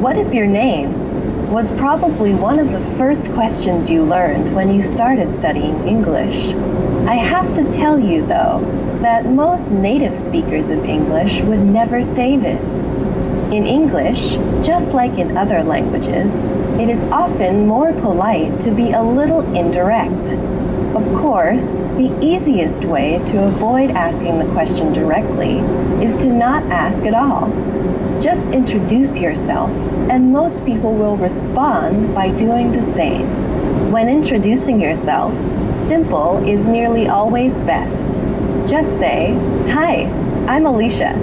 What is your name? Was probably one of the first questions you learned when you started studying English. I have to tell you, though, that most native speakers of English would never say this. In English, just like in other languages, it is often more polite to be a little indirect. Of course, the easiest way to avoid asking the question directly is to not ask at all. Just introduce yourself, and most people will respond by doing the same. When introducing yourself, simple is nearly always best. Just say, "Hi, I'm Alicia."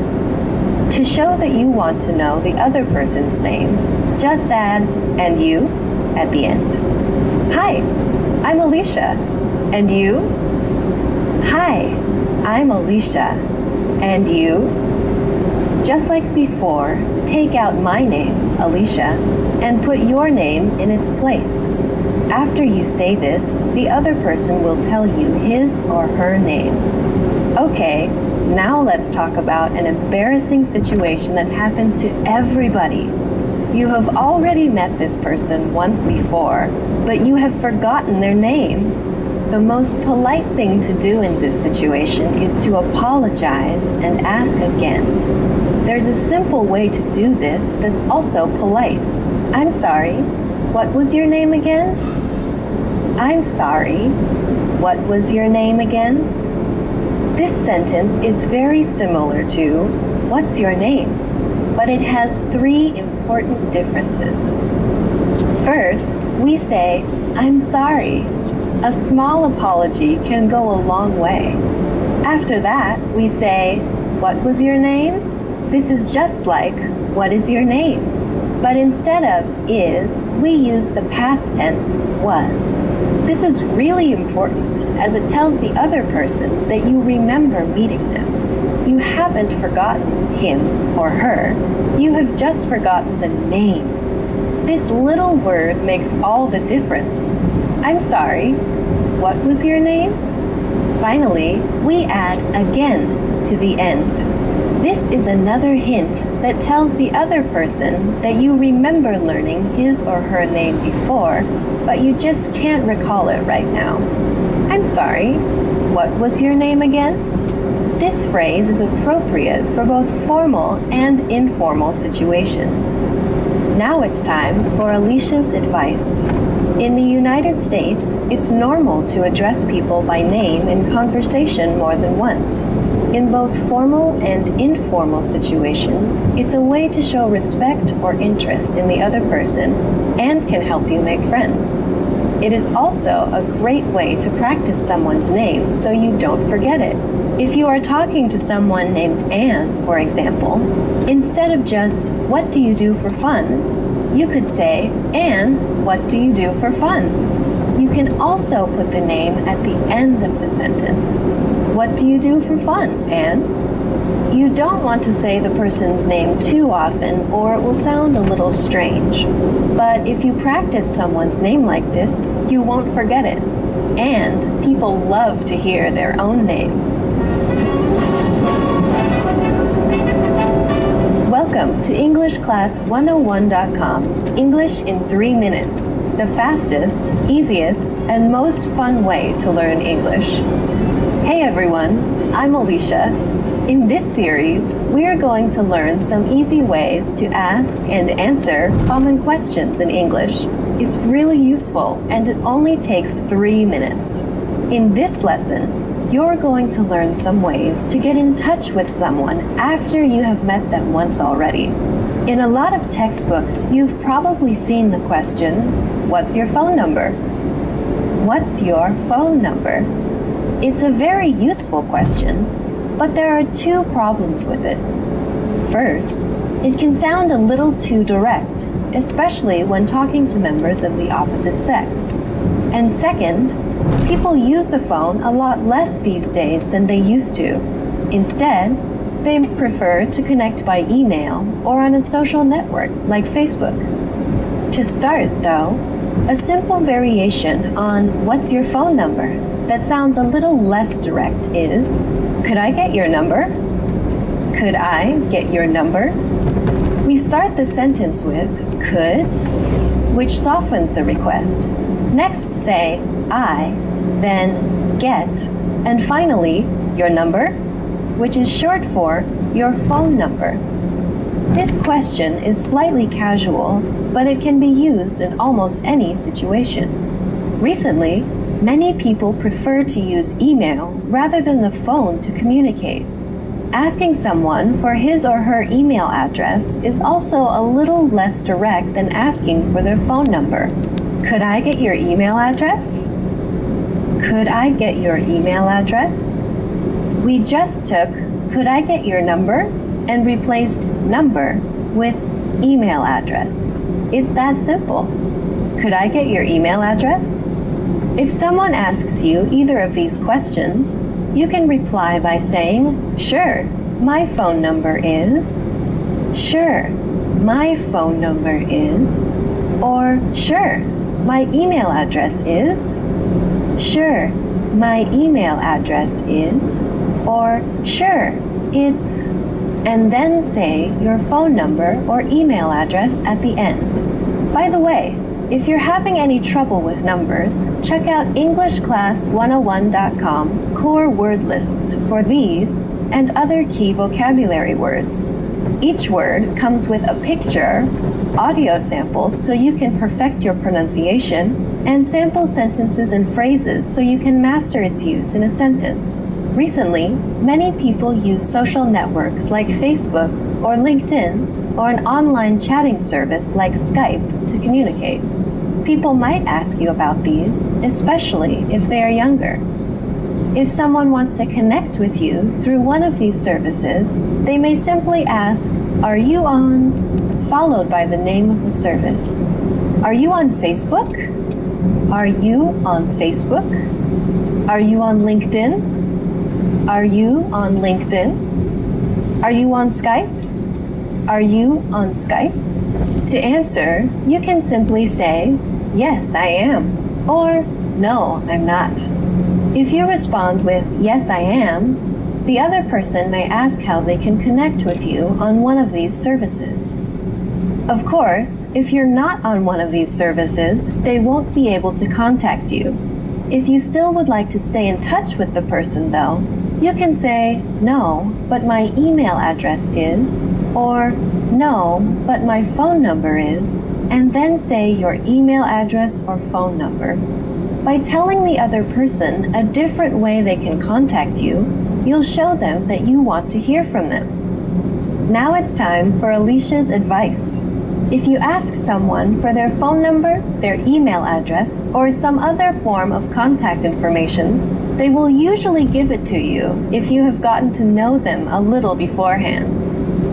To show that you want to know the other person's name, just add "and you" at the end. "Hi, I'm Alicia. And you?" "Hi, I'm Alicia. And you?" Just like before, take out my name, Alicia, and put your name in its place. After you say this, the other person will tell you his or her name. Okay, now let's talk about an embarrassing situation that happens to everybody. You have already met this person once before, but you have forgotten their name. The most polite thing to do in this situation is to apologize and ask again. There's a simple way to do this that's also polite. "I'm sorry, what was your name again?" "I'm sorry, what was your name again?" This sentence is very similar to "What's your name?" but it has three important differences. First, we say, "I'm sorry." A small apology can go a long way. After that, we say, "What was your name?" This is just like, "What is your name?" But instead of is, we use the past tense was. This is really important as it tells the other person that you remember meeting them. You haven't forgotten him or her. You have just forgotten the name. This little word makes all the difference. "I'm sorry, what was your name?" Finally, we add again to the end. This is another hint that tells the other person that you remember learning his or her name before, but you just can't recall it right now. "I'm sorry, what was your name again?" This phrase is appropriate for both formal and informal situations. Now it's time for Alicia's advice. In the United States, it's normal to address people by name in conversation more than once. In both formal and informal situations, it's a way to show respect or interest in the other person and can help you make friends. It is also a great way to practice someone's name so you don't forget it. If you are talking to someone named Anne, for example, instead of just, "What do you do for fun?" you could say, "Anne, what do you do for fun?" You can also put the name at the end of the sentence. "What do you do for fun, Anne?" You don't want to say the person's name too often or it will sound a little strange. But if you practice someone's name like this, you won't forget it. And people love to hear their own name. Welcome to EnglishClass101.com's English in 3 minutes, the fastest, easiest, and most fun way to learn English. Hey everyone, I'm Alicia. In this series, we are going to learn some easy ways to ask and answer common questions in English. It's really useful and it only takes 3 minutes. In this lesson, you're going to learn some ways to get in touch with someone after you have met them once already. In a lot of textbooks, you've probably seen the question, "What's your phone number?" What's your phone number? It's a very useful question, but there are two problems with it. First, it can sound a little too direct, especially when talking to members of the opposite sex. And second, people use the phone a lot less these days than they used to. Instead, they prefer to connect by email or on a social network like Facebook. To start, though, a simple variation on "What's your phone number?" that sounds a little less direct is, "Could I get your number?" "Could I get your number?" We start the sentence with could, which softens the request. Next say I, then get, and finally your number, which is short for your phone number. This question is slightly casual, but it can be used in almost any situation. Recently, many people prefer to use email rather than the phone to communicate. Asking someone for his or her email address is also a little less direct than asking for their phone number. Could I get your email address? Could I get your email address? We just took could I get your number and replaced number with email address. It's that simple. Could I get your email address? If someone asks you either of these questions, you can reply by saying, sure, my phone number is, sure, my phone number is, or sure, my email address is, sure, my email address is, or sure, it's, and then say your phone number or email address at the end. By the way, if you're having any trouble with numbers, check out EnglishClass101.com's core word lists for these and other key vocabulary words. Each word comes with a picture, audio samples so you can perfect your pronunciation, and sample sentences and phrases so you can master its use in a sentence. Recently, many people use social networks like Facebook or LinkedIn or an online chatting service like Skype to communicate. People might ask you about these, especially if they are younger. If someone wants to connect with you through one of these services, they may simply ask, "Are you on?" followed by the name of the service. Are you on Facebook? Are you on Facebook? Are you on LinkedIn? Are you on LinkedIn? Are you on Skype? Are you on Skype? To answer, you can simply say, yes, I am, or no, I'm not. If you respond with, yes, I am, the other person may ask how they can connect with you on one of these services. Of course, if you're not on one of these services, they won't be able to contact you. If you still would like to stay in touch with the person, though, you can say, no, but my email address is, or no, but my phone number is, and then say your email address or phone number. By telling the other person a different way they can contact you, you'll show them that you want to hear from them. Now it's time for Alicia's advice. If you ask someone for their phone number, their email address, or some other form of contact information, they will usually give it to you if you have gotten to know them a little beforehand.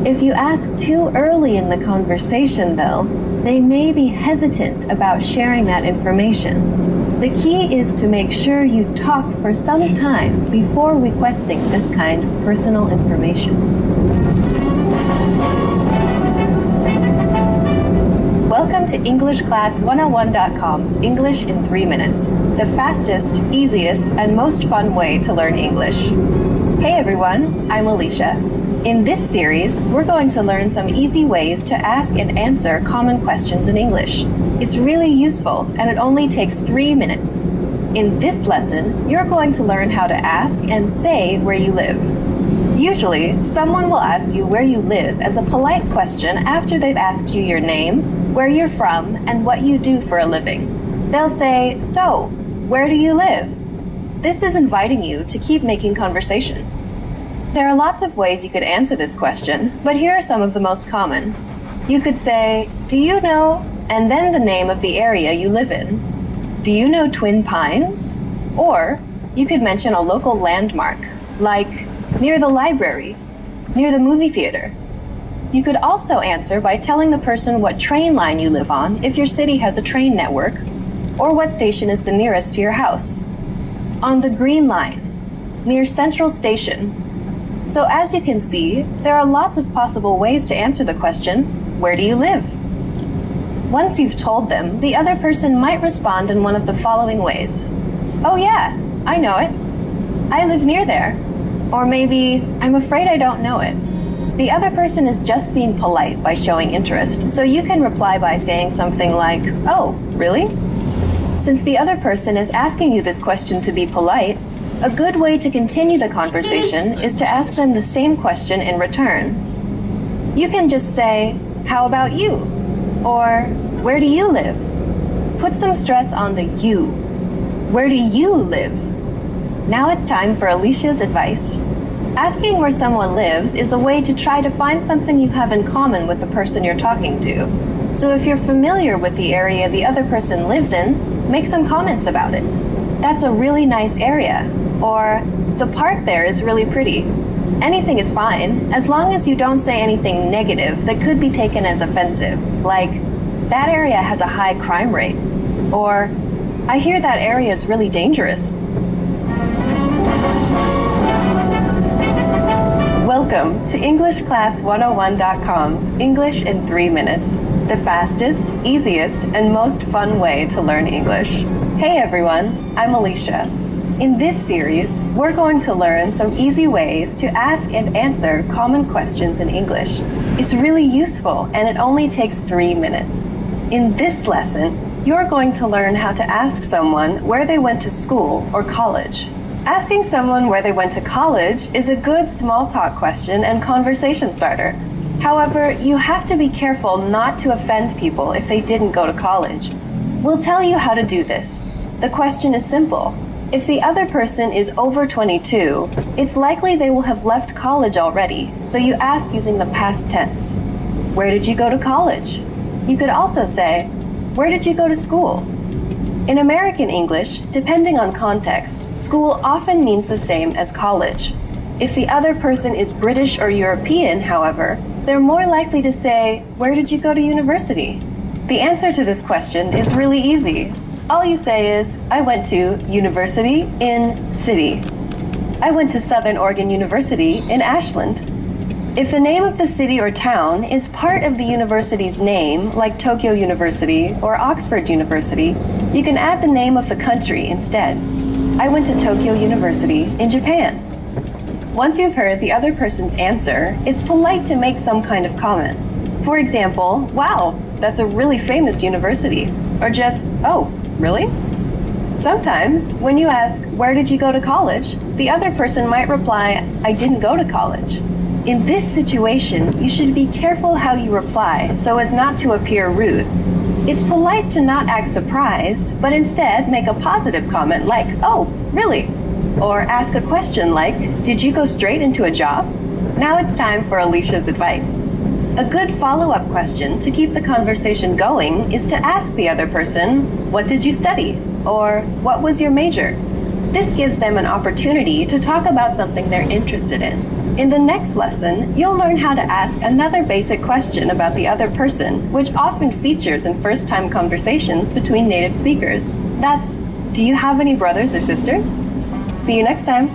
If you ask too early in the conversation, though, they may be hesitant about sharing that information. The key is to make sure you talk for some time before requesting this kind of personal information. Welcome to EnglishClass101.com's English in 3 minutes, the fastest, easiest, and most fun way to learn English. Hey everyone, I'm Alicia. In this series, we're going to learn some easy ways to ask and answer common questions in English. It's really useful, and it only takes 3 minutes. In this lesson, you're going to learn how to ask and say where you live. Usually, someone will ask you where you live as a polite question after they've asked you your name, where you're from, and what you do for a living. They'll say, so, where do you live? This is inviting you to keep making conversation. There are lots of ways you could answer this question, but here are some of the most common. You could say, do you know, and then the name of the area you live in. Do you know Twin Pines? Or you could mention a local landmark, like near the library, near the movie theater. You could also answer by telling the person what train line you live on if your city has a train network, or what station is the nearest to your house. On the Green Line, near Central Station. So as you can see, there are lots of possible ways to answer the question, where do you live? Once you've told them, the other person might respond in one of the following ways. Oh yeah, I know it. I live near there. Or maybe, I'm afraid I don't know it. The other person is just being polite by showing interest, so you can reply by saying something like, "Oh, really?" Since the other person is asking you this question to be polite, a good way to continue the conversation is to ask them the same question in return. You can just say, "How about you?" Or, "Where do you live?" Put some stress on the you. Where do you live? Now it's time for Alicia's advice. Asking where someone lives is a way to try to find something you have in common with the person you're talking to. So if you're familiar with the area the other person lives in, make some comments about it. "That's a really nice area," or "The park there is really pretty." Anything is fine, as long as you don't say anything negative that could be taken as offensive, like, "That area has a high crime rate," or "I hear that area is really dangerous." Welcome to EnglishClass101.com's English in 3 minutes, the fastest, easiest, and most fun way to learn English. Hey everyone, I'm Alicia. In this series, we're going to learn some easy ways to ask and answer common questions in English. It's really useful and it only takes 3 minutes. In this lesson, you're going to learn how to ask someone where they went to school or college. Asking someone where they went to college is a good small talk question and conversation starter. However, you have to be careful not to offend people if they didn't go to college. We'll tell you how to do this. The question is simple. If the other person is over 22, it's likely they will have left college already, so you ask using the past tense. Where did you go to college? You could also say, where did you go to school? In American English, depending on context, school often means the same as college. If the other person is British or European, however, they're more likely to say, where did you go to university? The answer to this question is really easy. All you say is, I went to university in city. I went to Southern Oregon University in Ashland. If the name of the city or town is part of the university's name, like Tokyo University or Oxford University, you can add the name of the country instead. I went to Tokyo University in Japan. Once you've heard the other person's answer, it's polite to make some kind of comment. For example, wow, that's a really famous university. Or just, oh, really? Sometimes, when you ask, where did you go to college? The other person might reply, I didn't go to college. In this situation, you should be careful how you reply so as not to appear rude. It's polite to not act surprised, but instead make a positive comment like, oh, really? Or ask a question like, did you go straight into a job? Now it's time for Alicia's advice. A good follow-up question to keep the conversation going is to ask the other person, what did you study? Or what was your major? This gives them an opportunity to talk about something they're interested in. In the next lesson, you'll learn how to ask another basic question about the other person, which often features in first-time conversations between native speakers. That's, do you have any brothers or sisters? See you next time.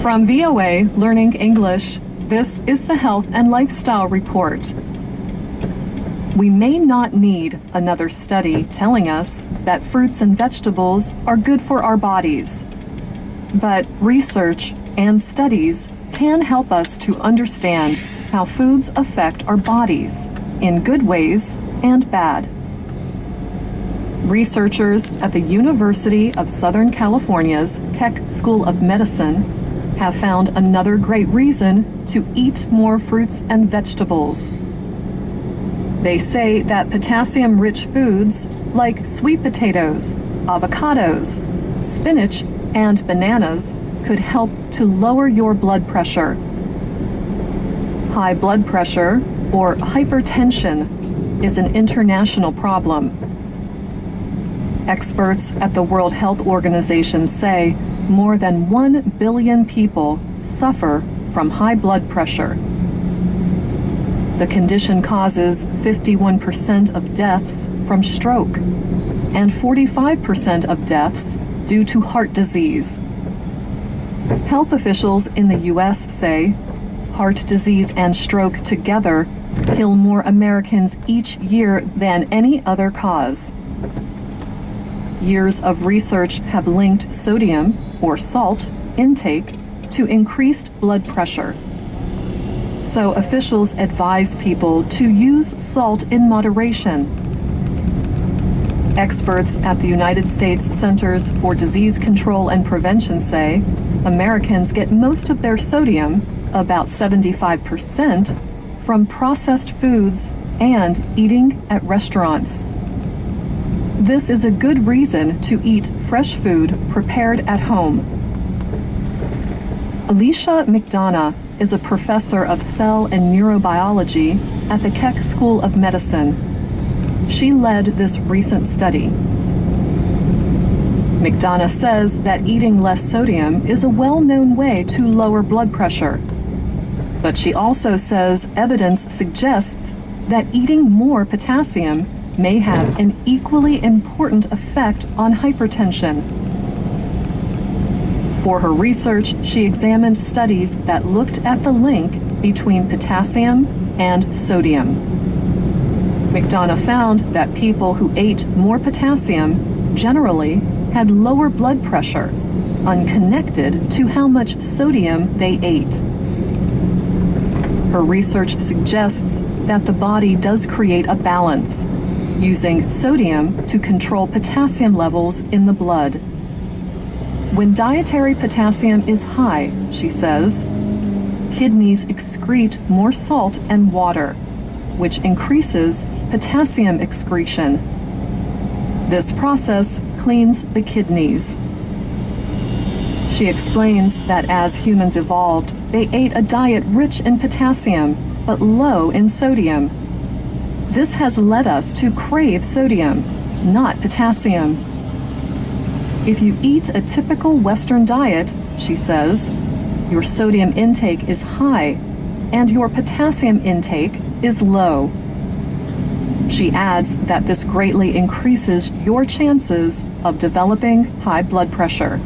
From VOA Learning English, this is the Health and Lifestyle Report. We may not need another study telling us that fruits and vegetables are good for our bodies. But research and studies can help us to understand how foods affect our bodies in good ways and bad. Researchers at the University of Southern California's Keck School of Medicine have found another great reason to eat more fruits and vegetables. They say that potassium-rich foods like sweet potatoes, avocados, spinach, and bananas could help to lower your blood pressure. High blood pressure, or hypertension, is an international problem. Experts at the World Health Organization say more than 1 billion people suffer from high blood pressure. The condition causes 51% of deaths from stroke and 45% of deaths due to heart disease. Health officials in the U.S. say heart disease and stroke together kill more Americans each year than any other cause. Years of research have linked sodium, or salt, intake to increased blood pressure. So officials advise people to use salt in moderation. Experts at the United States Centers for Disease Control and Prevention say Americans get most of their sodium, about 75%, from processed foods and eating at restaurants. This is a good reason to eat fresh food prepared at home. Alicia McDonough is a professor of cell and neurobiology at the Keck School of Medicine. She led this recent study. McDonough says that eating less sodium is a well-known way to lower blood pressure. But she also says evidence suggests that eating more potassium may have an equally important effect on hypertension. For her research, she examined studies that looked at the link between potassium and sodium. McDonough found that people who ate more potassium generally had lower blood pressure, unconnected to how much sodium they ate. Her research suggests that the body does create a balance, using sodium to control potassium levels in the blood. When dietary potassium is high, she says, kidneys excrete more salt and water, which increases potassium excretion. This process cleans the kidneys. She explains that as humans evolved, they ate a diet rich in potassium, but low in sodium. This has led us to crave sodium, not potassium. If you eat a typical Western diet, she says, your sodium intake is high and your potassium intake is low. She adds that this greatly increases your chances of developing high blood pressure.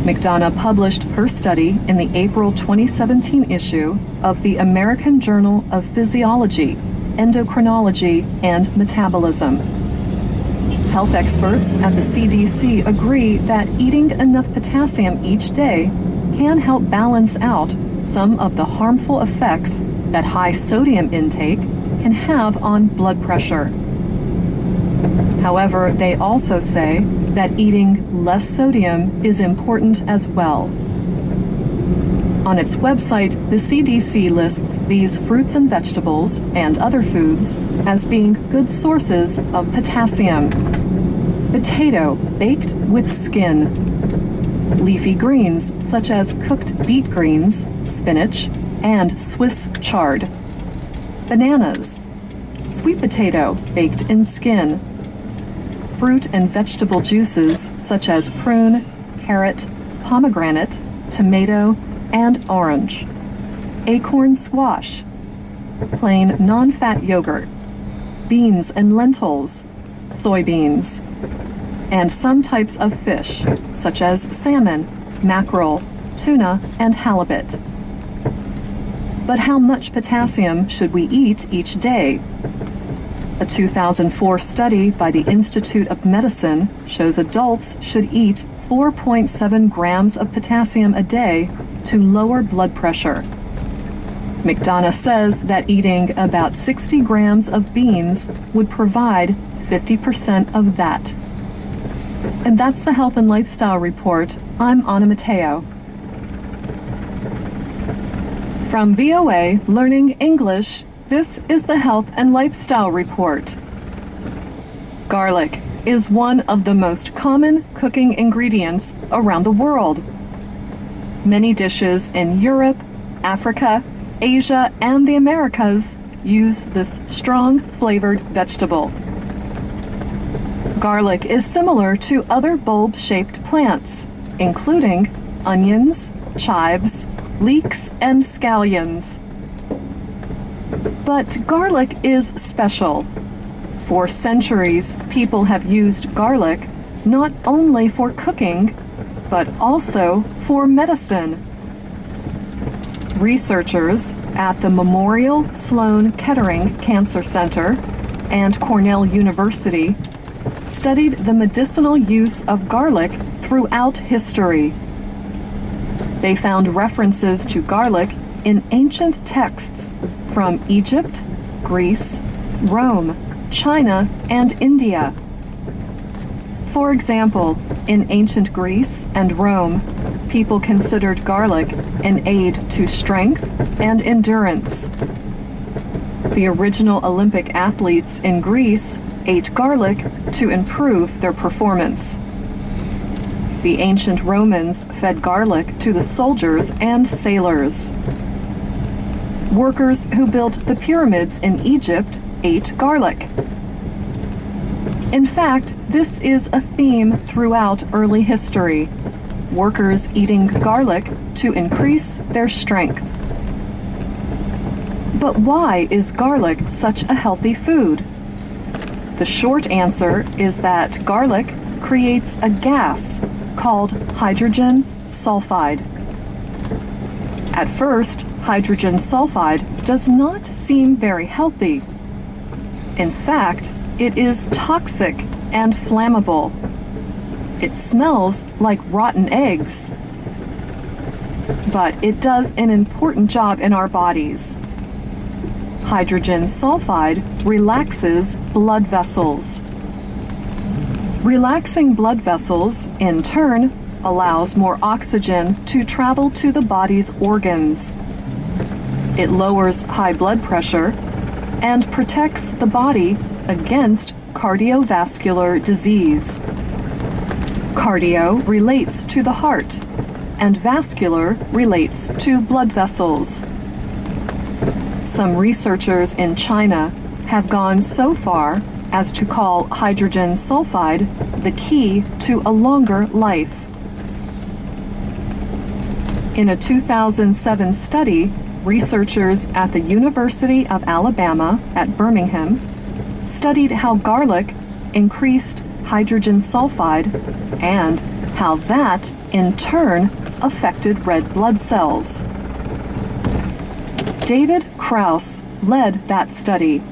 McDonough published her study in the April 2017 issue of the American Journal of Physiology, Endocrinology, and Metabolism. Health experts at the CDC agree that eating enough potassium each day can help balance out some of the harmful effects that high sodium intake can have on blood pressure. However, they also say that eating less sodium is important as well. On its website, the CDC lists these fruits and vegetables and other foods as being good sources of potassium. Potato baked with skin. Leafy greens such as cooked beet greens, spinach, and Swiss chard. Bananas. Sweet potato baked in skin. Fruit and vegetable juices such as prune, carrot, pomegranate, tomato, and orange. Acorn squash. Plain non-fat yogurt. Beans and lentils. Soybeans. And some types of fish such as salmon, mackerel, tuna, and halibut. But how much potassium should we eat each day? A 2004 study by the Institute of Medicine shows adults should eat 4.7 grams of potassium a day to lower blood pressure. McDonough says that eating about 60 grams of beans would provide 50% of that. And that's the Health and Lifestyle Report. I'm Anna Mateo. From VOA Learning English, this is the Health and Lifestyle Report. Garlic is one of the most common cooking ingredients around the world. Many dishes in Europe, Africa, Asia, and the Americas use this strong flavored vegetable. Garlic is similar to other bulb-shaped plants, including onions, chives, leeks, and scallions. But garlic is special. For centuries, people have used garlic not only for cooking, but also for medicine. Researchers at the Memorial Sloan Kettering Cancer Center and Cornell University studied the medicinal use of garlic throughout history. They found references to garlic in ancient texts from Egypt, Greece, Rome, China, and India. For example, in ancient Greece and Rome, people considered garlic an aid to strength and endurance. The original Olympic athletes in Greece ate garlic to improve their performance. The ancient Romans fed garlic to the soldiers and sailors. Workers who built the pyramids in Egypt ate garlic. In fact, this is a theme throughout early history. Workers eating garlic to increase their strength. But why is garlic such a healthy food? The short answer is that garlic creates a gas called hydrogen sulfide. At first, hydrogen sulfide does not seem very healthy. In fact, it is toxic and flammable. It smells like rotten eggs. But it does an important job in our bodies. Hydrogen sulfide relaxes blood vessels. Relaxing blood vessels, in turn, allows more oxygen to travel to the body's organs. It lowers high blood pressure and protects the body against cardiovascular disease. Cardio relates to the heart, and vascular relates to blood vessels. Some researchers in China have gone so far as to call hydrogen sulfide the key to a longer life. In a 2007 study, researchers at the University of Alabama at Birmingham studied how garlic increased hydrogen sulfide and how that, in turn, affected red blood cells. David Krauss led that study